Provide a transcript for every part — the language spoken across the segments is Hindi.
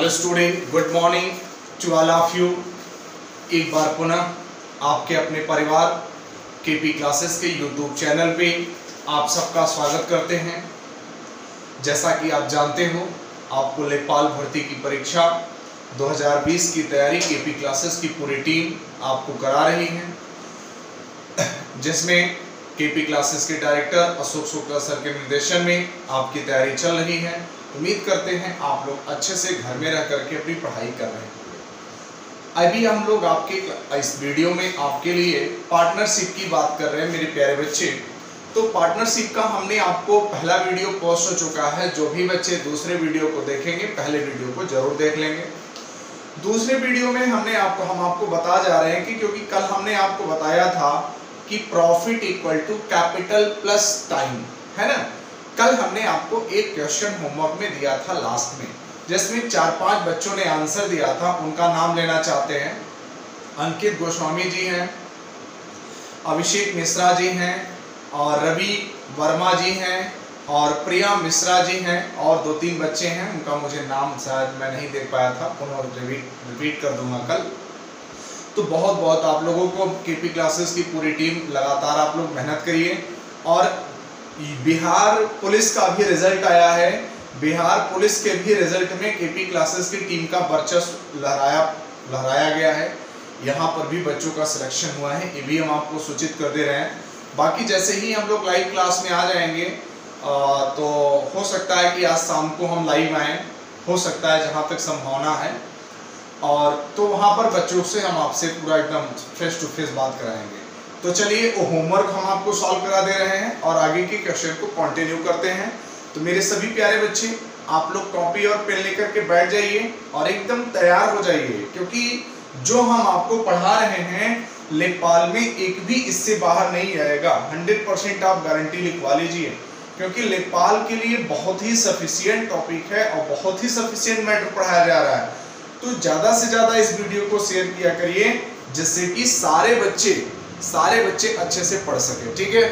Hello student, good morning to all of you. एक बार पुनः आपके अपने परिवार केपी क्लासेस के यूट्यूब चैनल पे आप सबका स्वागत करते हैं। जैसा कि आप जानते हो, आपको लेखपाल भर्ती की परीक्षा 2020 की तैयारी केपी क्लासेस की पूरी टीम आपको करा रही है, जिसमें केपी क्लासेस के डायरेक्टर अशोक शुक्ला सर के निर्देशन में आपकी तैयारी चल रही है। उम्मीद करते हैं आप लोग अच्छे से घर में रह करके अपनी पढ़ाई कर रहे हैं। अभी हम लोग आपके इस वीडियो में आपके लिए पार्टनरशिप की बात कर रहे हैं मेरे प्यारे बच्चे। तो पार्टनरशिप का हमने आपको पहला वीडियो पोस्ट हो चुका है। जो भी बच्चे दूसरे वीडियो को देखेंगे, पहले वीडियो को जरूर देख लेंगे। दूसरे वीडियो में हम आपको बता जा रहे हैं कि क्योंकि कल हमने आपको बताया था कि profit equal to capital plus time, है ना। कल हमने आपको एक क्वेश्चन होमवर्क में दिया था लास्ट में, जिसमें 4-5 बच्चों ने आंसर दिया था। उनका नाम लेना चाहते हैं। अंकित गोस्वामी जी हैं, अभिषेक मिश्रा जी हैं, और रवि वर्मा जी हैं, और प्रिया मिश्रा जी हैं, और 2-3 बच्चे हैं। उनका मुझे नाम शायद मैं नहीं देख पाया था, पुनः रिपीट कर दूंगा कल। तो बहुत बहुत आप लोगों को केपी क्लासेस की पूरी टीम लगातार आप लोग मेहनत करिए। और बिहार पुलिस का भी रिजल्ट आया है। बिहार पुलिस के भी रिजल्ट में केपी क्लासेस की टीम का वर्चस्व लहराया गया है। यहाँ पर भी बच्चों का सिलेक्शन हुआ है, ये भी हम आपको सूचित कर दे रहे हैं। बाकी जैसे ही हम लोग लाइव क्लास में आ जाएंगे तो हो सकता है कि आज शाम को हम लाइव आएँ, हो सकता है जहाँ तक संभावना है। और तो वहाँ पर बच्चों से हम आपसे पूरा एकदम फेस टू फेस बात कराएंगे। तो चलिए, वो होमवर्क हम आपको सॉल्व करा दे रहे हैं और आगे के क्वेश्चन को कंटिन्यू करते हैं। तो मेरे सभी प्यारे बच्चे, आप लोग कॉपी और पेन लेकर के बैठ जाइए और एकदम तैयार हो जाइए, क्योंकि जो हम आपको पढ़ा रहे हैं लेखपाल में एक भी इससे बाहर नहीं आएगा। 100% आप गारंटी लिखवा लीजिए, क्योंकि लेखपाल के लिए बहुत ही सफिशिएंट टॉपिक है और बहुत ही सफिशिएंट मैटर पढ़ाया जा रहा है। तो ज़्यादा से ज़्यादा इस वीडियो को शेयर किया करिए, जिससे कि सारे बच्चे अच्छे से पढ़ सके। ठीक है,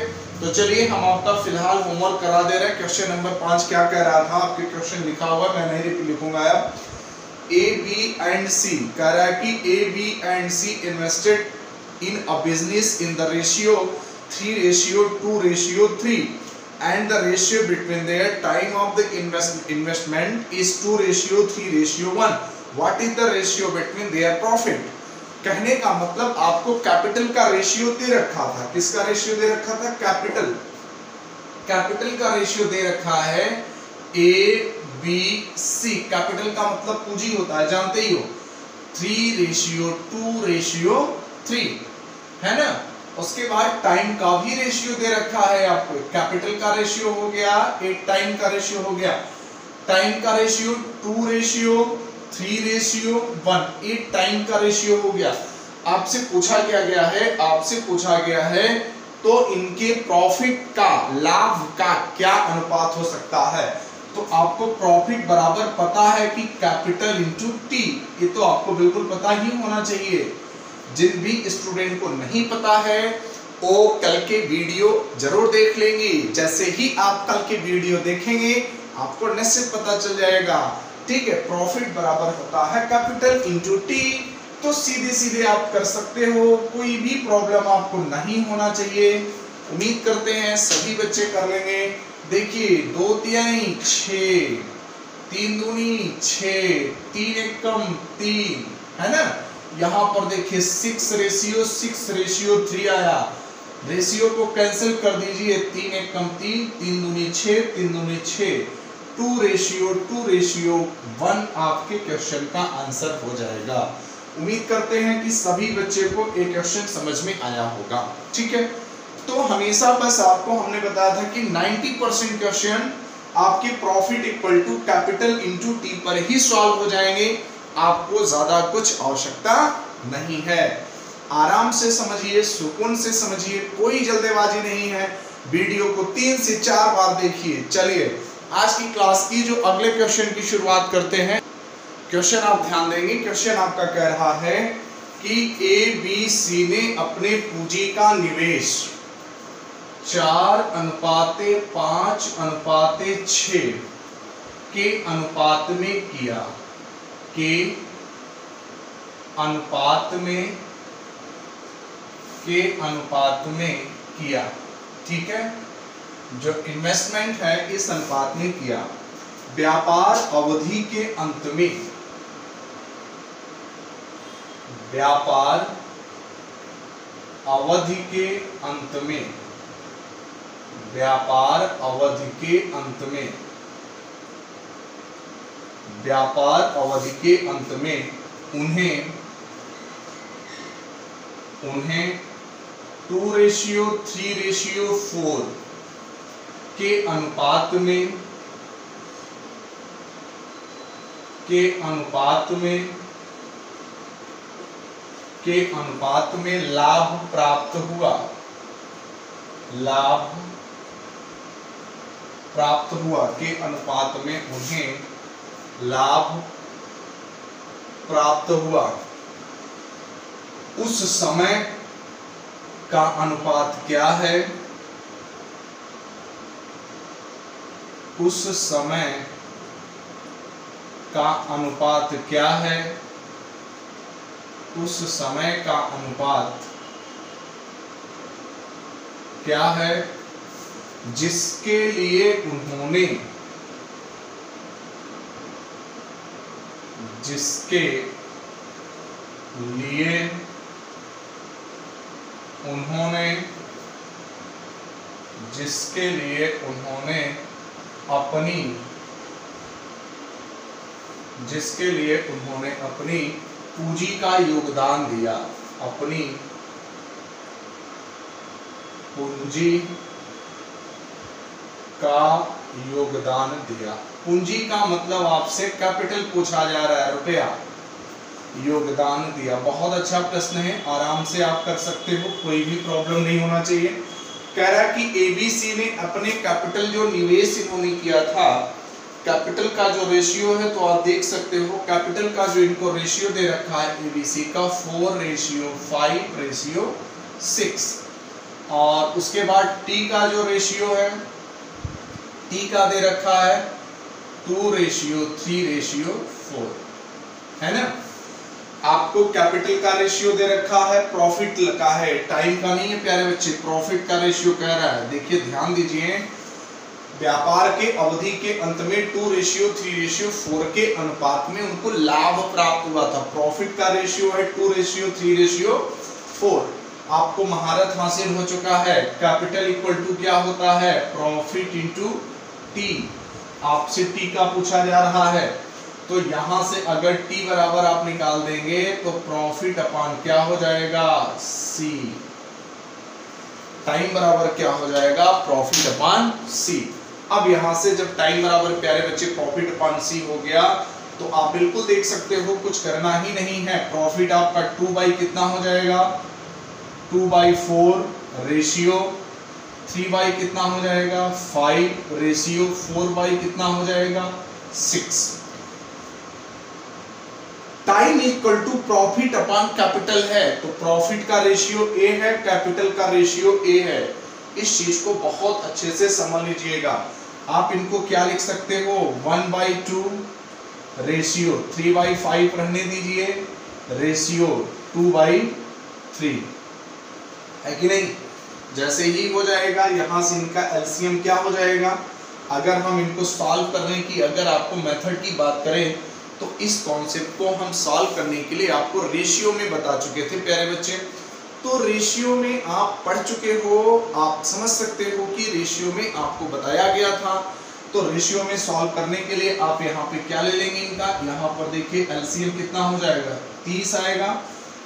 तो चलिए हम आपका फिलहाल होमवर्क करा दे रहे हैं। क्वेश्चन नंबर 5 क्या कह रहा था, आपके क्वेश्चन लिखा हुआ, मैं नहीं लिखूंगा। ए बी एंड सी कह रहा है कि A B and C invested in a business in the ratio 3:2:3 and the ratio between their time of the investment is 2:3:1. What is the ratio between their profit? कहने का मतलब आपको कैपिटल का रेशियो दे रखा था। किसका रेशियो दे रखा था? कैपिटल का रेशियो दे रखा है ABC। कैपिटल का मतलब पूंजी होता है, जानते ही हो। 3:2:3 है ना। उसके बाद टाइम का भी रेशियो दे रखा है आपको। कैपिटल का रेशियो हो गया, एक टाइम का रेशियो हो गया। टाइम का रेशियो 2:3:1, एक टाइम का रेशियो हो गया। आपसे पूछा गया है तो इनके प्रॉफिट का, लाभ का क्या अनुपात हो सकता है। तो आपको प्रॉफिट बराबर पता है कि कैपिटल इंटू टी, ये तो आपको बिल्कुल पता ही होना चाहिए। जिन भी स्टूडेंट को नहीं पता है वो कल के वीडियो जरूर देख लेंगे। जैसे ही आप कल के वीडियो देखेंगे आपको निश्चित पता चल जाएगा। ठीक है, प्रॉफिट बराबर होता है कैपिटल इंटू टी। तो सीधे आप कर सकते हो, कोई भी प्रॉब्लम आपको नहीं होना चाहिए। उम्मीद करते हैं सभी बच्चे कर लेंगे। देखिए, 2×3 6, 3×2 6, 3×1 3, है ना। यहाँ पर देखिए 6:6:3 आया। रेशियो को कैंसिल कर दीजिए, 3×1 3, 3×2 6, 3×2 6, 2:2:1 आपके क्वेश्चन का आंसर हो जाएगा। उम्मीद करते हैं कि सभी बच्चे को एक क्वेश्चन समझ में आया होगा। ठीक है, तो हमेशा बस आपको हमने बताया था कि 90% क्वेश्चन आपके profit equal to capital into T पर ही सॉल्व हो जाएंगे। आपको ज्यादा कुछ आवश्यकता नहीं है। आराम से समझिए, सुकून से समझिए, कोई जल्दबाजी नहीं है। वीडियो को 3 से 4 बार देखिए। चलिए, आज की क्लास की जो अगले क्वेश्चन की शुरुआत करते हैं। क्वेश्चन आप ध्यान देंगे। क्वेश्चन आपका कह रहा है कि ABC ने अपने पूंजी का निवेश 4:5:6 के अनुपात में किया। के अनुपात में किया। ठीक है, जो इन्वेस्टमेंट है इस अनुपात में किया। व्यापार अवधि के अंत में, व्यापार अवधि के अंत में, व्यापार अवधि के अंत में, व्यापार अवधि के अंत में उन्हें 2:3:4 के अनुपात में लाभ प्राप्त हुआ। लाभ प्राप्त हुआ के अनुपात में उन्हें लाभ प्राप्त हुआ। उस समय का अनुपात क्या है? उस समय का अनुपात क्या है? उस समय का अनुपात क्या है जिसके लिए उन्होंने, जिसके लिए उन्होंने, जिसके लिए उन्होंने अपनी, जिसके लिए उन्होंने अपनी पूंजी का योगदान दिया। अपनी पूंजी का योगदान दिया। पूंजी का मतलब आपसे कैपिटल पूछा जा रहा है, रुपया। योगदान दिया, बहुत अच्छा प्रश्न है, आराम से आप कर सकते हो, कोई भी प्रॉब्लम नहीं होना चाहिए। कह रहा है कि एबीसी ने अपने कैपिटल जो निवेश इन्होंने किया था, कैपिटल का जो रेशियो है, तो आप देख सकते हो कैपिटल का जो इनको रेशियो दे रखा है एबीसी का 4:5:6, और उसके बाद टी का जो रेशियो है, टी का दे रखा है 2:3:4, है ना। आपको कैपिटल का रेशियो दे रखा है, प्रॉफिट का है, टाइम का नहीं है प्यारे बच्चे, प्रॉफिट का रेशियो कह रहा है। देखिए ध्यान दीजिए, व्यापार के अवधि के अंत में 2:3:4 के अनुपात में उनको लाभ प्राप्त हुआ था। प्रॉफिट का रेशियो है 2:3:4। आपको महारत हासिल हो चुका है। कैपिटल इक्वल टू क्या होता है? Profit into T. आपसे टी का पूछा जा रहा है, तो यहां से अगर टी बराबर आप निकाल देंगे तो प्रॉफिट अपॉन क्या हो जाएगा? सी। टाइम बराबर क्या हो जाएगा? प्रॉफिट अपॉन सी। अब यहां से जब टाइम बराबर प्यारे बच्चे प्रॉफिट अपॉन सी हो गया, तो आप बिल्कुल देख सकते हो कुछ करना ही नहीं है। प्रॉफिट आपका 2 कितना हो जाएगा? 2/4 रेशियो 3 कितना हो जाएगा? 5 रेशियो 4 कितना हो जाएगा? 6। Time equal to profit upon capital है, तो प्रॉफिट का रेशियो ए है, कैपिटल का रेशियो ए है। इस चीज को बहुत अच्छे से समझ लीजिएगा। आप इनको क्या लिख सकते हो? 1/2 रेशियो 3/5 रहने दीजिए, रेशियो 2/3, है कि नहीं। जैसे ही हो जाएगा, यहां से इनका एलसीएम क्या हो जाएगा? अगर हम इनको सॉल्व करने की, अगर आपको मेथड की बात करें, तो इस कॉन्सेप्ट को हम सॉल्व करने के लिए आपको रेशियो में बता चुके थे प्यारे बच्चे। तो रेशियो में आप पढ़ चुके हो, आप समझ सकते हो कि रेशियो में आपको बताया गया था। तो रेशियो में सॉल्व करने के लिए आप यहाँ पे क्या ले लेंगे इनका? यहाँ पर देखिए एलसीएम कितना हो जाएगा? 30 आएगा।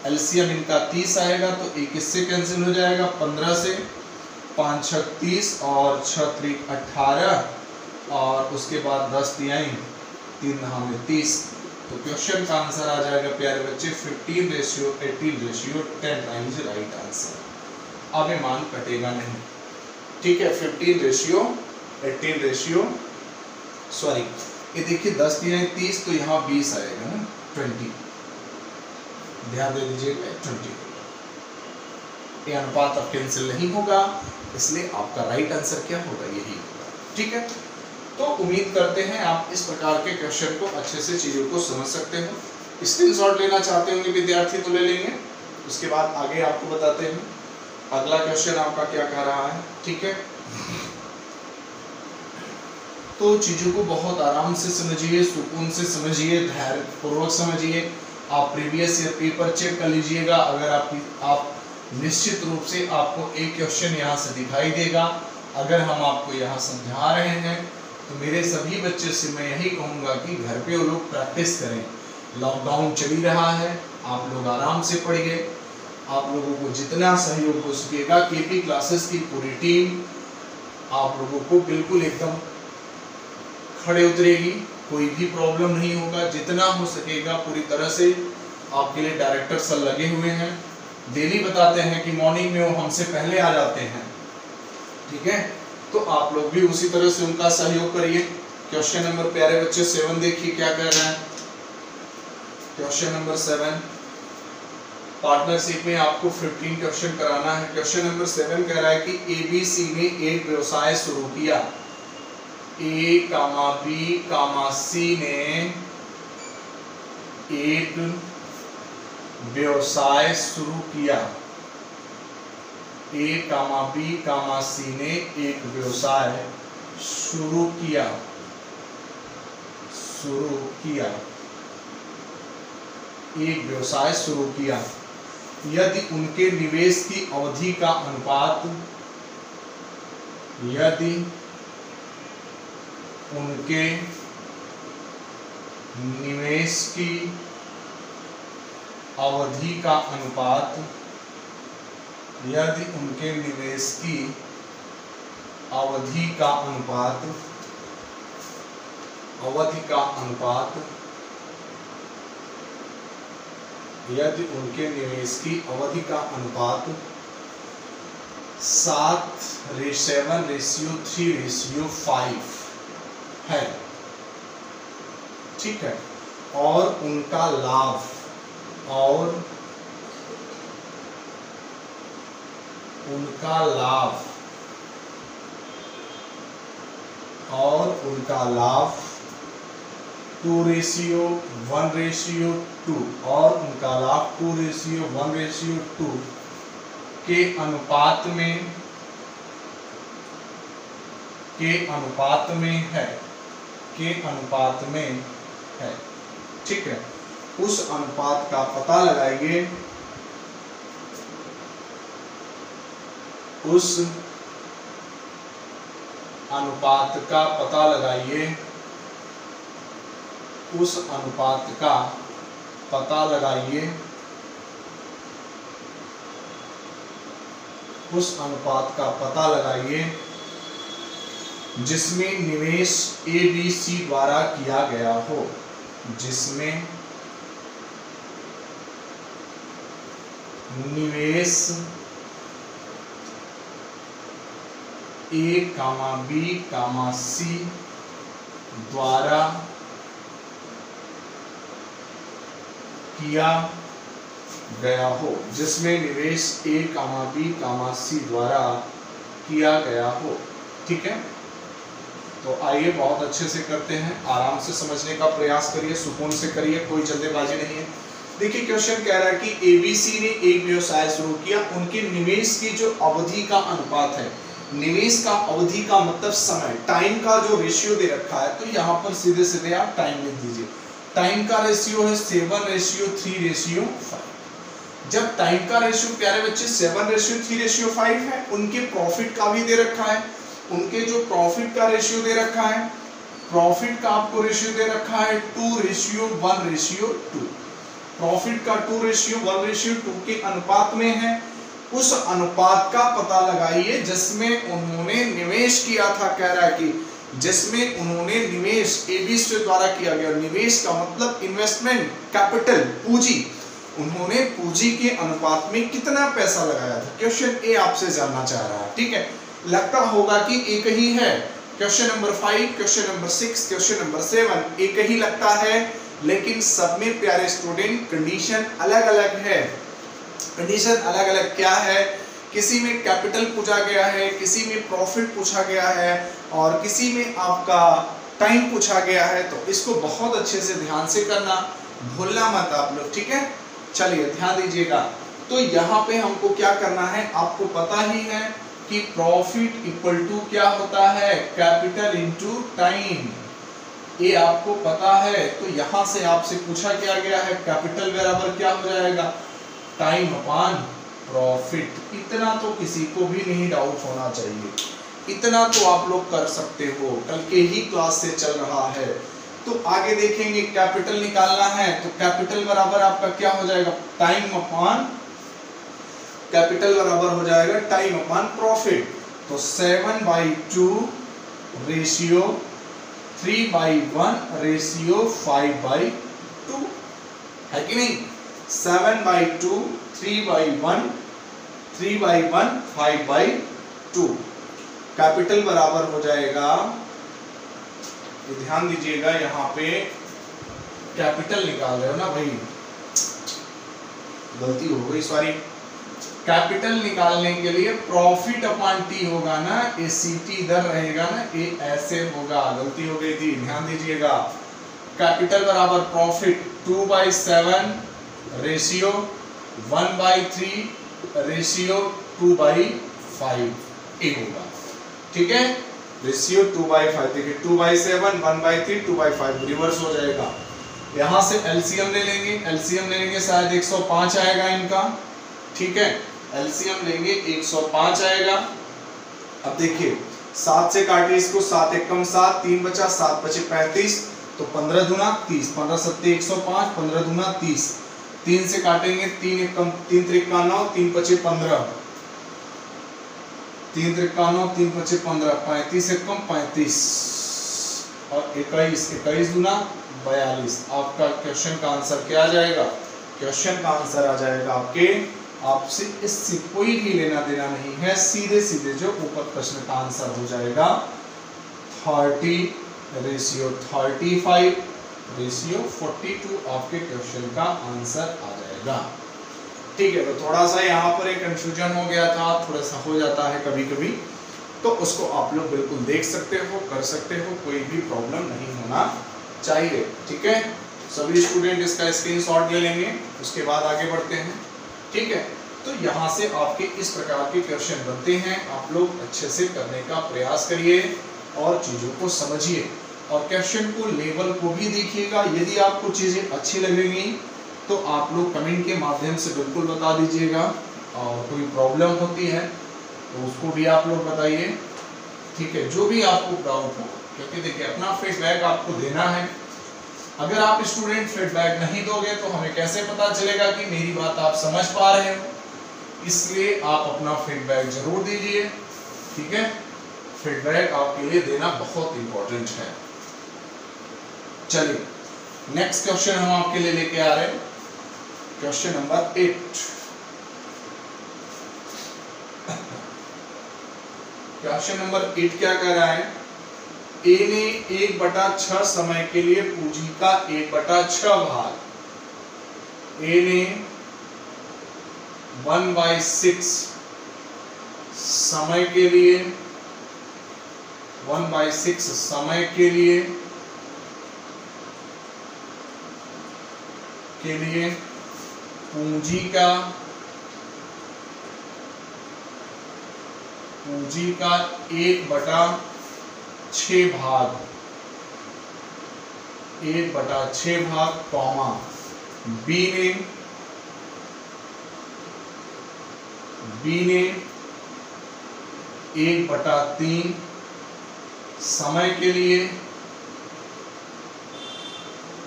एलसीएम इनका 30 आएगा, तो एक इससे कैंसिल हो जाएगा 15 से, 5 6 30 और 6 3 18, और उसके बाद 10 3 30। तो क्वेश्चन का आंसर आ जाएगा प्यारे बच्चे 15:18:10 टाइम्स राइट आंसर। अब ये मान कटेगा नहीं, ठीक है। 15:18 सॉरी, ये देखिए 10 3 30, तो यहाँ 20 आएगा ना, 20। ध्यान दे दीजिएगा 20। ये अनुपात अब कैंसिल नहीं होगा, इसलिए आपका राइट आंसर क्या होगा? यही होगा, ठीक है। तो उम्मीद करते हैं आप इस प्रकार के क्वेश्चन को अच्छे से चीज़ों को समझ सकते हो। स्क्रीनशॉट लेना चाहते होंगे विद्यार्थी तो ले लेंगे, उसके बाद आगे आपको बताते हैं अगला क्वेश्चन आपका क्या कह रहा है। ठीक है, तो चीज़ों को बहुत आराम से समझिए, सुकून से समझिए, धैर्य पूर्वक समझिए। आप प्रीवियस ईयर पेपर चेक कर लीजिएगा। अगर आप निश्चित रूप से आपको एक क्वेश्चन यहाँ से दिखाई देगा, अगर हम आपको यहाँ समझा रहे हैं तो मेरे सभी बच्चे से मैं यही कहूँगा कि घर पे वो लोग प्रैक्टिस करें। लॉकडाउन चल ही रहा है, आप लोग आराम से पढ़िए। आप लोगों को जितना सहयोग हो सकेगा, केपी क्लासेस की पूरी टीम आप लोगों को बिल्कुल एकदम खड़े उतरेगी, कोई भी प्रॉब्लम नहीं होगा। जितना हो सकेगा पूरी तरह से आपके लिए डायरेक्टर सर लगे हुए हैं, डेली बताते हैं कि मॉर्निंग में वो हमसे पहले आ जाते हैं। ठीक है, तो आप लोग भी उसी तरह से उनका सहयोग करिए। क्वेश्चन नंबर प्यारे बच्चे 7 देखिए क्या कह रहे हैं। क्वेश्चन नंबर 7, पार्टनरशिप में आपको 15 क्वेश्चन कराना है। क्वेश्चन नंबर 7 कह रहा है कि ABC ने एक व्यवसाय शुरू किया। A, B, C ने एक व्यवसाय शुरू किया। A, B, C ने एक व्यवसाय शुरू किया। एक व्यवसाय शुरू किया। यदि उनके निवेश की अवधि का अनुपात, यदि उनके निवेश की अवधि का अनुपात, यदि उनके निवेश की अवधि का अनुपात, यदि उनके निवेश की अवधि का अनुपात 7:7:3:5 है, ठीक है, और उनका लाभ, और उनका लाभ 2:1:2 और उनका लाभ 2:1:2 के अनुपात में है, ठीक है। उस अनुपात का पता लगाइए, उस अनुपात का पता लगाइए, उस अनुपात का पता लगाइए, उस अनुपात का पता लगाइए जिसमें निवेश ABC द्वारा किया गया हो, जिसमें निवेश A, B, C द्वारा किया गया हो, जिसमें निवेश A, B, C द्वारा किया गया हो, ठीक है। तो आइए बहुत अच्छे से करते हैं, आराम से समझने का प्रयास करिए, सुकून से करिए, कोई जल्दबाजी नहीं है। देखिए क्वेश्चन कह रहा है कि ABC ने एक व्यवसाय शुरू किया, उनके निवेश की जो अवधि का अनुपात है, निवेश का अवधि का मतलब समय, टाइम का जो रेशियो दे रखा है, तो यहाँ पर सीधे सीधे आप टाइम लिख दीजिए। टाइम का रेशियो है 7:3:5। जब टाइम का रेशियो प्यारे बच्चे 7:3:5 है, उनके प्रॉफिट का भी दे रखा है, उनके जो प्रॉफिट का रेशियो दे रखा है, प्रॉफिट का आपको रेशियो दे रखा है 2:1:2। प्रॉफिट का 2:1:2 के अनुपात में है। उस अनुपात का पता लगाइए जिसमें उन्होंने निवेश किया था। कह रहा है कि जिसमें उन्होंने निवेश ABC द्वारा किया गया, निवेश का मतलब इन्वेस्टमेंट, कैपिटल, पूंजी, उन्होंने पूंजी के अनुपात में कितना पैसा लगाया था। क्वेश्चन ए आपसे जानना चाह रहा है, ठीक है। लगता होगा कि एक ही है, question number 5, question number 6, question number 7 एक ही लगता है, लेकिन सब में प्यारे स्टूडेंट कंडीशन अलग अलग है। कंडीशन अलग अलग क्या है, किसी में कैपिटल पूछा गया है, किसी में प्रॉफिट पूछा गया है, और किसी में आपका टाइम पूछा गया है तो इसको बहुत अच्छे से ध्यान से करना, भूलना मत आप लोग, ठीक है। चलिए ध्यान दीजिएगा। तो यहाँ पे हमको क्या करना है, आपको पता ही है कि प्रॉफिट इक्वल टू क्या होता है, कैपिटल इनटू टाइम, ये आपको पता है। तो यहाँ से आपसे पूछा क्या गया है, कैपिटल बराबर क्या हो जाएगा, टाइम अपॉन प्रॉफिट। इतना तो किसी को भी नहीं डाउट होना चाहिए, इतना तो आप लोग कर सकते हो, कल के ही क्लास से चल रहा है। तो आगे देखेंगे, कैपिटल निकालना है तो कैपिटल बराबर आपका क्या हो जाएगा, टाइम अपॉन, कैपिटल बराबर हो जाएगा टाइम अपॉन प्रॉफिट। तो 7/2 रेशियो 3/1 रेशियो 5/2 है कि नहीं। 7/2 3/1 5/2 कैपिटल बराबर हो जाएगा, ये ध्यान दीजिएगा, यहाँ पे कैपिटल निकाल रहे हो ना भाई, गलती हो गई सॉरी। कैपिटल निकालने के लिए प्रॉफिट अपॉन टी होगा ना, ए सी टी इधर रहेगा ना, ये ऐसे होगा, गलती हो गई थी, ध्यान दीजिएगा। कैपिटल बराबर प्रॉफिट 2/7 रेशियो 1/3 रेशियो 2/5 ये होगा, ठीक है। रेशियो 2/5, देखिए 2/7 1/3 2/5 रिवर्स हो जाएगा। यहाँ से एलसीएम ले लेंगे, एलसीएम लेंगे शायद 105 आएगा इनका, ठीक है। एलसीएम लेंगे 105 आएगा। अब देखिए 7 से काटिए इसको, 7 एकम 7, 3 बचा, 7 बचे 35, तो 15 दूना 30, 15 सत्ते 105, 15 दूना 30, 3 से काटेंगे, 3 एकम 3 त्रिका 9, 3 बचे 15, 3 त्रिका 9, 3 बचे 15, 35 एकम 35 और 21 दूना 42। आपका क्वेश्चन का आंसर क्या आ जाएगा, क्वेश्चन का आंसर आ जाएगा आपके, आपसे इससे कोई भी लेना देना नहीं है, सीधे सीधे जो ऊपर प्रश्न का आंसर हो जाएगा 30 रेशियो 35 रेशियो 42 आपके क्वेश्चन का आंसर आ जाएगा, ठीक है। तो थोड़ा सा यहाँ पर एक कंफ्यूजन हो गया था, थोड़ा सा हो जाता है कभी कभी, तो उसको आप लोग बिल्कुल देख सकते हो, कर सकते हो, कोई भी प्रॉब्लम नहीं होना चाहिए, ठीक है। सभी स्टूडेंट इसका स्क्रीनशॉट ले लेंगे, उसके बाद आगे बढ़ते हैं, ठीक है। तो यहाँ से आपके इस प्रकार के क्वेश्चन बनते हैं, आप लोग अच्छे से करने का प्रयास करिए और चीज़ों को समझिए और क्वेश्चन को लेवल को भी देखिएगा। यदि आपको चीज़ें अच्छी लगेंगी तो आप लोग कमेंट के माध्यम से बिल्कुल बता दीजिएगा, और कोई प्रॉब्लम होती है तो उसको भी आप लोग बताइए, ठीक है, जो भी आपको डाउट हो, क्योंकि देखिए अपना फीडबैक आपको देना है। अगर आप स्टूडेंट फीडबैक नहीं दोगे तो हमें कैसे पता चलेगा कि मेरी बात आप समझ पा रहे हो, इसलिए आप अपना फीडबैक जरूर दीजिए, ठीक है। फीडबैक आपके लिए देना बहुत इंपॉर्टेंट है। चलिए नेक्स्ट क्वेश्चन हम आपके लिए लेके आ रहे हैं, क्वेश्चन नंबर 8। क्वेश्चन नंबर 8 क्या कह रहा है, ए ने 1/6 समय के लिए पूंजी का 1/6 भाग, ए ने 1/6 समय के लिए 1/6 समय के लिए पूंजी का 1/6 भाग, 1/6 भाग कॉमा, बी ने 1/3 समय के लिए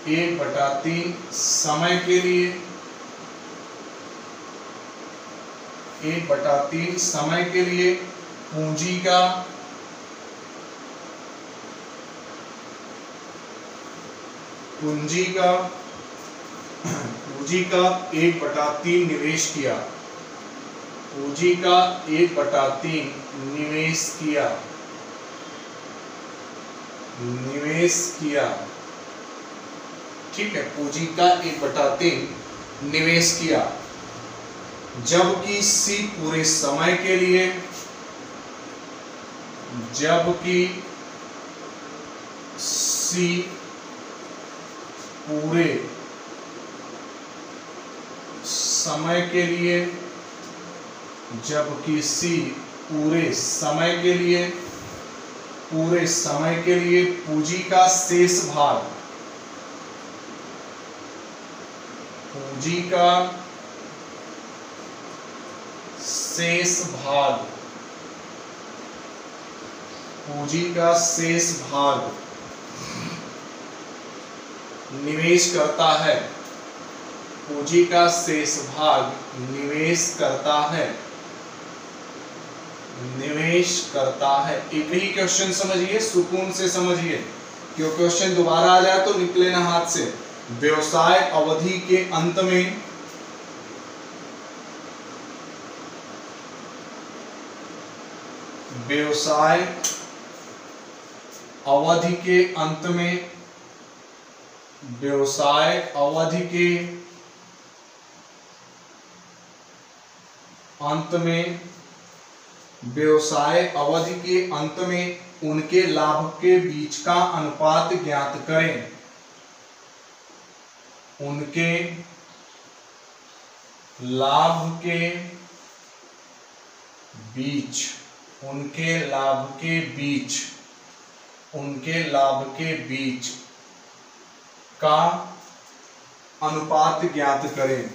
1/3 समय के लिए 1/3 समय के लिए पूंजी का 1/3 निवेश किया, पूंजी का 1/3 निवेश किया, ठीक है, पूंजी का 1/3 निवेश किया, जबकि सी पूरे समय के लिए जबकि सी पूरे समय के लिए, जबकि सी पूरे समय के लिए पूंजी का शेष भाग, पूंजी का शेष भाग निवेश करता है, पूंजी का शेष भाग निवेश करता है। एक ही क्वेश्चन समझिए, सुकून से समझिए, क्यों क्वेश्चन दोबारा आ जाए तो निकले ना हाथ से। व्यवसाय अवधि के अंत में व्यवसाय अवधि के अंत में उनके लाभ के बीच का अनुपात ज्ञात करें। उनके लाभ के बीच का अनुपात ज्ञात करें।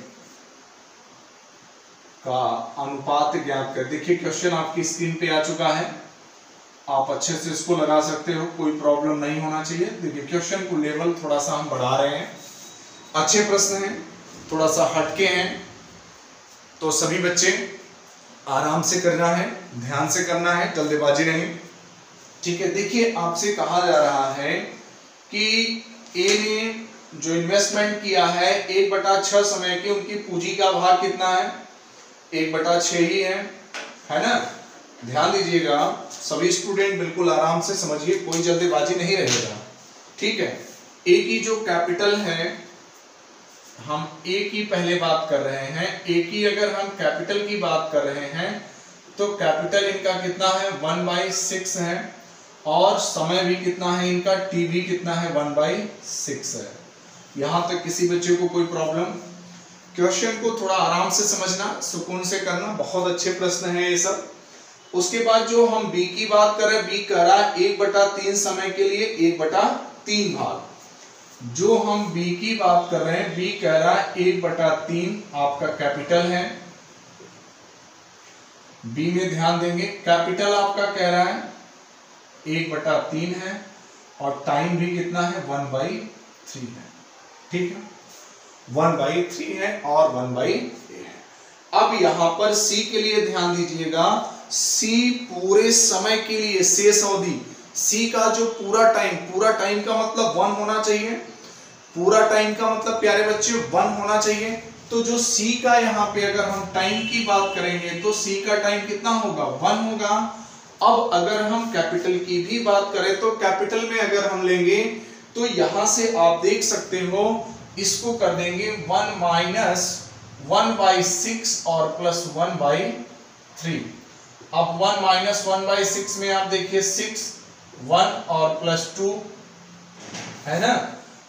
देखिए क्वेश्चन आपकी स्क्रीन पे आ चुका है, आप अच्छे से इसको लगा सकते हो, कोई प्रॉब्लम नहीं होना चाहिए। देखिए क्वेश्चन को लेवल थोड़ा सा हम बढ़ा रहे हैं, अच्छे प्रश्न हैं, थोड़ा सा हटके हैं, तो सभी बच्चे आराम से करना है, ध्यान से करना है, जल्दबाजी नहीं, ठीक है। देखिए आपसे कहा जा रहा है कि ए ने जो इन्वेस्टमेंट किया है 1/6 समय की, उनकी पूंजी का भाग कितना है? 1/6 ही है ना। ध्यान दीजिएगा सभी स्टूडेंट, बिल्कुल आराम से समझिए, कोई जल्दबाजी नहीं रहेगा, ठीक है। ए की जो कैपिटल है, हम ए की पहले बात कर रहे हैं। ए की अगर हम कैपिटल की बात कर रहे हैं तो कैपिटल इनका कितना है? 1/6 है, और समय भी कितना है इनका? टी भी कितना है? 1/6 है। यहां तक किसी बच्चे को कोई प्रॉब्लम? क्वेश्चन को थोड़ा आराम से समझना, सुकून से करना, बहुत अच्छे प्रश्न है ये सब। उसके बाद जो हम बी की बात कर रहे हैं, बी कह रहा है 1/3 समय के लिए 1/3 भाग। जो हम बी की बात कर रहे हैं, बी कह रहा है 1/3 आपका कैपिटल है। बी में ध्यान देंगे, कैपिटल आपका कह रहा है 1/3 है, और टाइम भी कितना है? 1/3 है, ठीक है। 1/3 है और 1/3 है। अब यहां पर सी के लिए ध्यान दीजिएगा, सी पूरे समय के लिए शेष अवधि, सी का जो पूरा टाइम का मतलब 1 होना चाहिए, पूरा टाइम का मतलब प्यारे बच्चे 1 होना चाहिए। तो जो सी का यहाँ पे अगर हम टाइम की बात करेंगे तो सी का टाइम कितना होगा? 1 होगा। अब अगर हम कैपिटल की भी बात करें तो कैपिटल में अगर हम लेंगे तो यहां से आप देख सकते हो, इसको कर देंगे 1 - 1/6 और प्लस 1/3। अब 1 - 1/6 में आप देखिए 6, 1 और प्लस 2 है ना।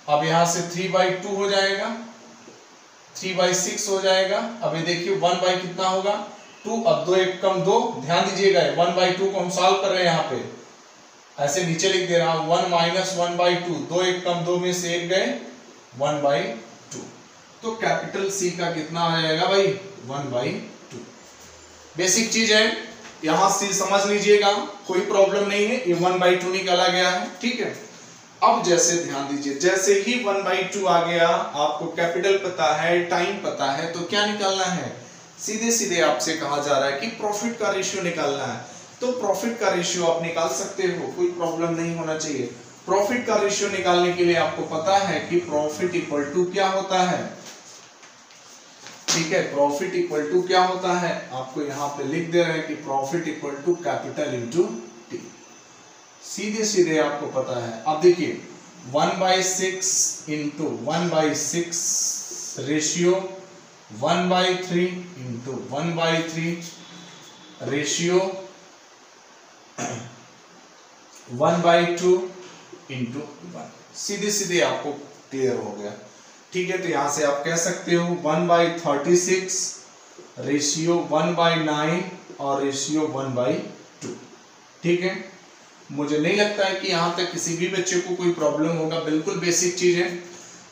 अब यहां से 3/2 हो जाएगा, 3/6 हो जाएगा। अब ये देखिए 1 कितना होगा? 2। अब 2 1 कम 2, ध्यान दीजिएगा 1/2 को हम सॉल्व कर रहे हैं, यहाँ पे ऐसे नीचे लिख दे रहा हूं 1 - 1/2, 2 1 कम 2 में से 1 गए, 1/2। तो कैपिटल सी का कितना आ जाएगा भाई? 1/2। बेसिक चीज है, यहां से समझ लीजिएगा, कोई प्रॉब्लम नहीं है, ये 1/2 निकाला गया है, ठीक है। अब जैसे ध्यान दीजिए, जैसे ही 1/2 आ गया, आपको कैपिटल पता है, टाइम पता है, तो क्या निकालना है? सीधे सीधे आपसे कहा जा रहा है कि प्रॉफिट का रेशियो निकालना है। तो प्रॉफिट का रेशियो आप निकाल सकते हो, कोई प्रॉब्लम नहीं होना चाहिए। प्रॉफिट का रेशियो निकालने के लिए आपको पता है कि प्रॉफिट इक्वल टू क्या होता है, ठीक है। प्रॉफिट इक्वल टू क्या होता है, आपको यहाँ पे लिख दे रहे हैं कि profit equal to capital into T. सीधे सीधे आपको पता है। अब देखिए 1/6 into 1/6 ratio 1/3 into 1/3 ratio 1/2 into 1। सीधे सीधे आपको क्लियर हो गया। ठीक है, तो यहां से आप कह सकते हो 1/36 रेशियो 1/9 और रेशियो 1/2। ठीक है, मुझे नहीं लगता है कि यहां तक किसी भी बच्चे को कोई प्रॉब्लम होगा, बिल्कुल बेसिक चीज है।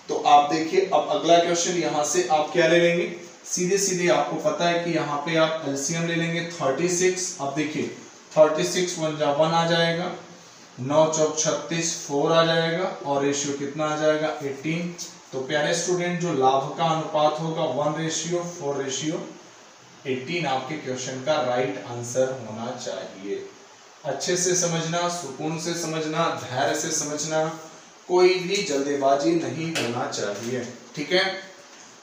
तो आप देखिए, अब अगला क्वेश्चन यहां से आप क्या ले लेंगे, सीधे सीधे आपको पता है कि यहाँ पे आप एलसीएम ले लेंगे 36। अब देखिए 36 1 आ जाएगा, 9 चौक 36 4 आ जाएगा और रेशियो कितना आ जाएगा 18। तो प्यारे स्टूडेंट, जो लाभ का अनुपात होगा 1/4/18 आपके क्वेश्चन का राइट आंसर होना चाहिए। अच्छे से समझना, सुकून से समझना, धैर्य से समझना, कोई भी जल्दबाजी नहीं होना चाहिए। ठीक है,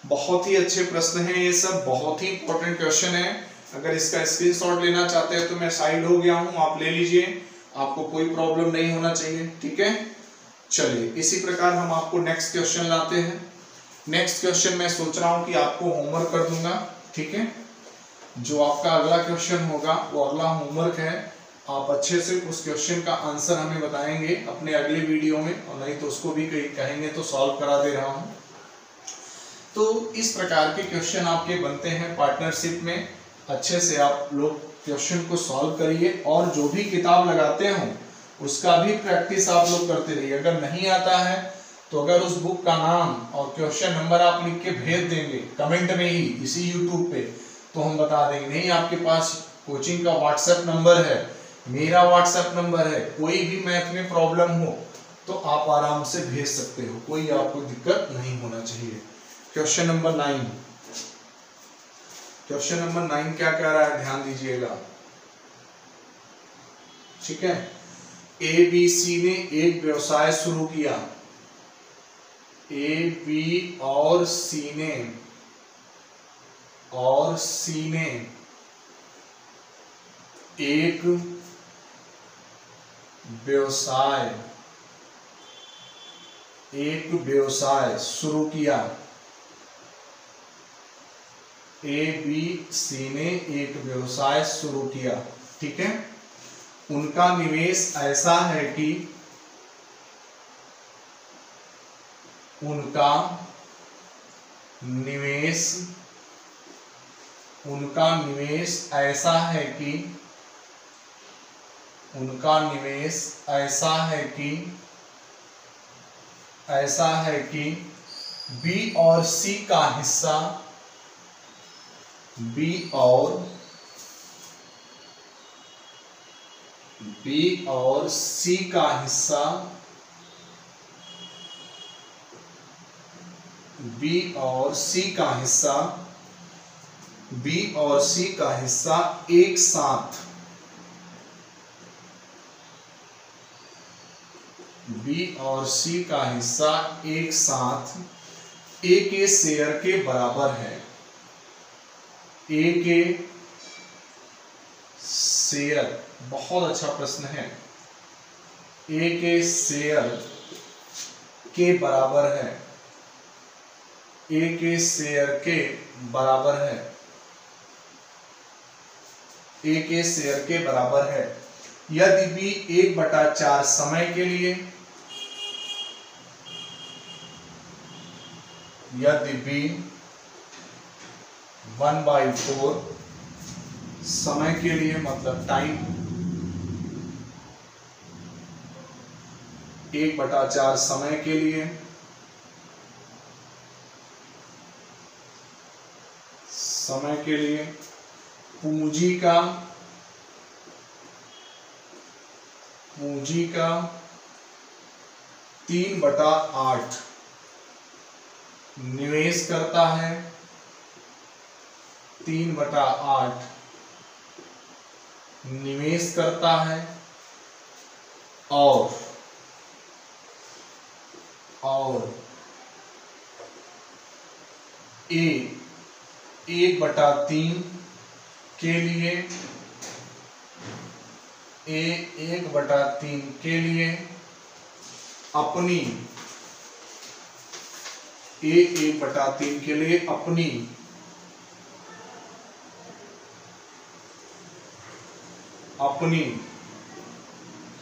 बहुत ही अच्छे प्रश्न हैं ये सब, बहुत ही इंपॉर्टेंट क्वेश्चन है। अगर इसका स्क्रीनशॉट लेना चाहते हैं तो मैं साइड हो गया हूं, आप ले लीजिए, आपको कोई प्रॉब्लम नहीं होना चाहिए। ठीक है, चलिए इसी प्रकार हम आपको नेक्स्ट क्वेश्चन लाते हैं। नेक्स्ट क्वेश्चन मैं सोच रहा हूं कि आपको होमवर्क कर दूंगा। ठीक है, जो आपका अगला क्वेश्चन होगा वो अगला होमवर्क है। आप अच्छे से उस क्वेश्चन का आंसर हमें बताएंगे अपने अगले वीडियो में, और नहीं तो उसको भी कहेंगे तो सॉल्व करा दे रहा हूं। तो इस प्रकार के क्वेश्चन आपके बनते हैं पार्टनरशिप में। अच्छे से आप लोग क्वेश्चन को सॉल्व करिए, और जो भी किताब लगाते हो उसका भी प्रैक्टिस आप लोग करते रहिए। अगर नहीं आता है तो अगर उस बुक का नाम और क्वेश्चन नंबर आप लिख के भेज देंगे कमेंट में ही इसी यूट्यूब पे, तो हम बता देंगे। नहीं, आपके पास कोचिंग का व्हाट्सएप नंबर है, मेरा व्हाट्सएप नंबर है, कोई भी मैथ में प्रॉब्लम हो तो आप आराम से भेज सकते हो, कोई आपको दिक्कत नहीं होना चाहिए। क्वेश्चन नंबर 9, क्वेश्चन नंबर 9 क्या कह रहा है, ध्यान दीजिएगा। ठीक है, ए बी सी ने एक व्यवसाय शुरू किया। ए बी और सी ने एक व्यवसाय शुरू किया। ए बी सी ने एक व्यवसाय शुरू किया। ठीक है, उनका निवेश ऐसा है कि उनका निवेश ऐसा है कि बी और सी का हिस्सा एक साथ ए के शेयर के बराबर है। ए के शेयर, बहुत अच्छा प्रश्न है। ए के शेयर के बराबर है। ए के शेयर के बराबर है। ए के शेयर के बराबर है यदि बी 1/4 समय के लिए, यदि बी 1/4 समय के लिए, मतलब टाइम 1/4 समय के लिए पूंजी का 3/8 निवेश करता है। 3/8 निवेश करता है और ए 1/3 के लिए अपनी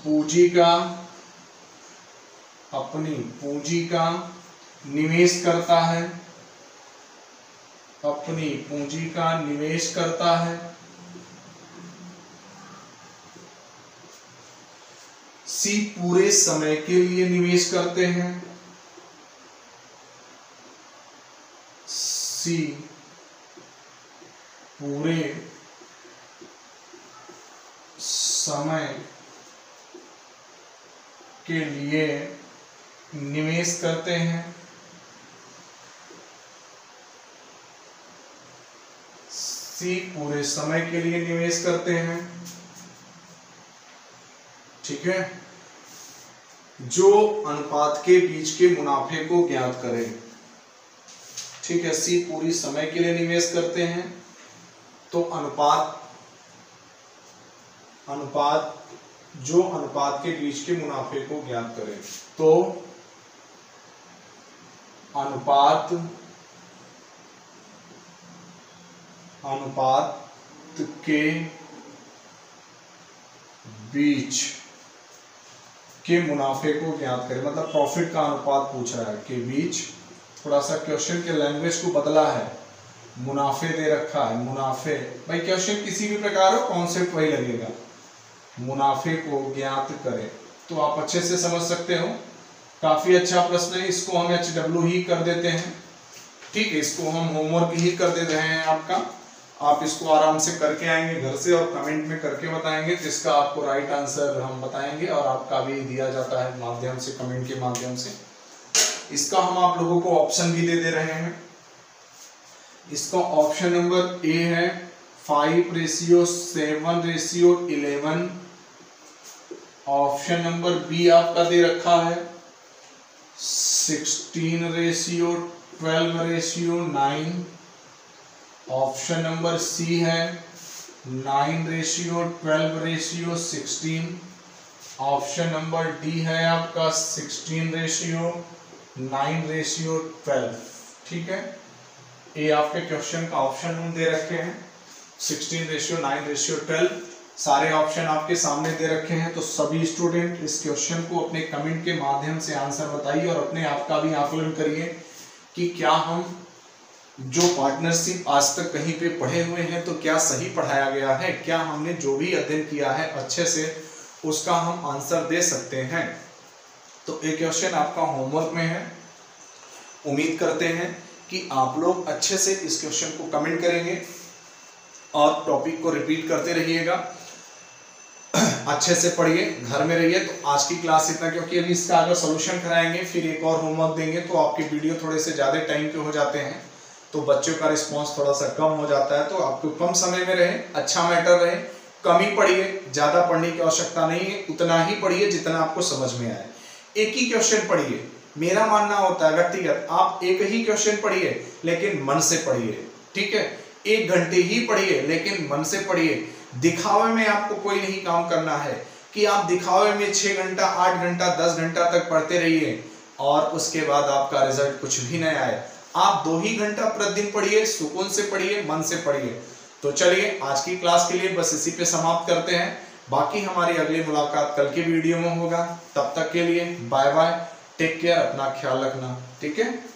पूंजी का, अपनी पूंजी का निवेश करता है, अपनी पूंजी का निवेश करता है। सी पूरे समय के लिए निवेश करते हैं, सी पूरे समय के लिए निवेश करते हैं, सी पूरे समय के लिए निवेश करते हैं। ठीक है, जो अनुपात के बीच के मुनाफे को ज्ञात करें। ठीक है, सी पूरी समय के लिए निवेश करते हैं, तो अनुपात जो अनुपात के बीच के मुनाफे को ज्ञात करें, तो अनुपात के बीच के मुनाफे को ज्ञात करें, मतलब प्रॉफिट का अनुपात पूछ रहा है के बीच। थोड़ा सा क्वेश्चन के लैंग्वेज को बदला है, मुनाफे दे रखा है, मुनाफे, भाई क्वेश्चन किसी भी प्रकार हो कॉन्सेप्ट वही लगेगा, मुनाफे को ज्ञात करें, तो आप अच्छे से समझ सकते हो। काफी अच्छा प्रश्न है, इसको हम HW ही कर देते हैं। ठीक है, इसको हम होमवर्क ही कर दे रहे हैं आपका, आप इसको आराम से करके आएंगे घर से और कमेंट में करके बताएंगे, तो इसका आपको राइट आंसर हम बताएंगे और आपका भी दिया जाता है माध्यम से, कमेंट के माध्यम से। इसका हम आप लोगों को ऑप्शन भी दे रहे हैं। इसका ऑप्शन नंबर ए है 5:7:11। ऑप्शन नंबर बी आपका दे रखा है 16:12:9। ऑप्शन नंबर सी है 9:12:16। ऑप्शन नंबर डी है आपका 16:9:12। ठीक है, ये आपके क्वेश्चन का ऑप्शन हम दे रखे हैं 16:9:12। सारे ऑप्शन आपके सामने दे रखे हैं, तो सभी स्टूडेंट इस क्वेश्चन को अपने कमेंट के माध्यम से आंसर बताइए और अपने आप का भी आकलन करिए कि क्या हम जो पार्टनरशिप आज तक कहीं पे पढ़े हुए हैं तो क्या सही पढ़ाया गया है, क्या हमने जो भी अध्ययन किया है अच्छे से उसका हम आंसर दे सकते हैं। तो एक क्वेश्चन आपका होमवर्क में है, उम्मीद करते हैं कि आप लोग अच्छे से इस क्वेश्चन को कमेंट करेंगे और टॉपिक को रिपीट करते रहिएगा। अच्छे से पढ़िए, घर में रहिए। तो आज की क्लास इतना, क्योंकि अभी इसका अगर सोल्यूशन कराएंगे फिर एक और होमवर्क देंगे तो आपके वीडियो थोड़े से ज़्यादा टाइम के हो जाते हैं, तो बच्चों का रिस्पांस थोड़ा सा कम हो जाता है। तो आपको कम समय में रहे, अच्छा मैटर रहे, कम ही पढ़िए, ज़्यादा पढ़ने की आवश्यकता नहीं है, उतना ही पढ़िए जितना आपको समझ में आए। एक ही क्वेश्चन पढ़िए, मेरा मानना होता है व्यक्तिगत, आप एक ही क्वेश्चन पढ़िए लेकिन मन से पढ़िए। ठीक है, 1 घंटे ही पढ़िए लेकिन मन से पढ़िए। दिखावे में आपको कोई नहीं काम करना है कि आप दिखावे में 6 घंटा 8 घंटा 10 घंटा तक पढ़ते रहिए और उसके बाद आपका रिजल्ट कुछ भी नहीं आए। आप 2 ही घंटा प्रतिदिन पढ़िए, सुकून से पढ़िए, मन से पढ़िए। तो चलिए आज की क्लास के लिए बस इसी पे समाप्त करते हैं, बाकी हमारी अगली मुलाकात कल के वीडियो में होगा। तब तक के लिए बाय बाय, टेक केयर, अपना ख्याल रखना। ठीक है।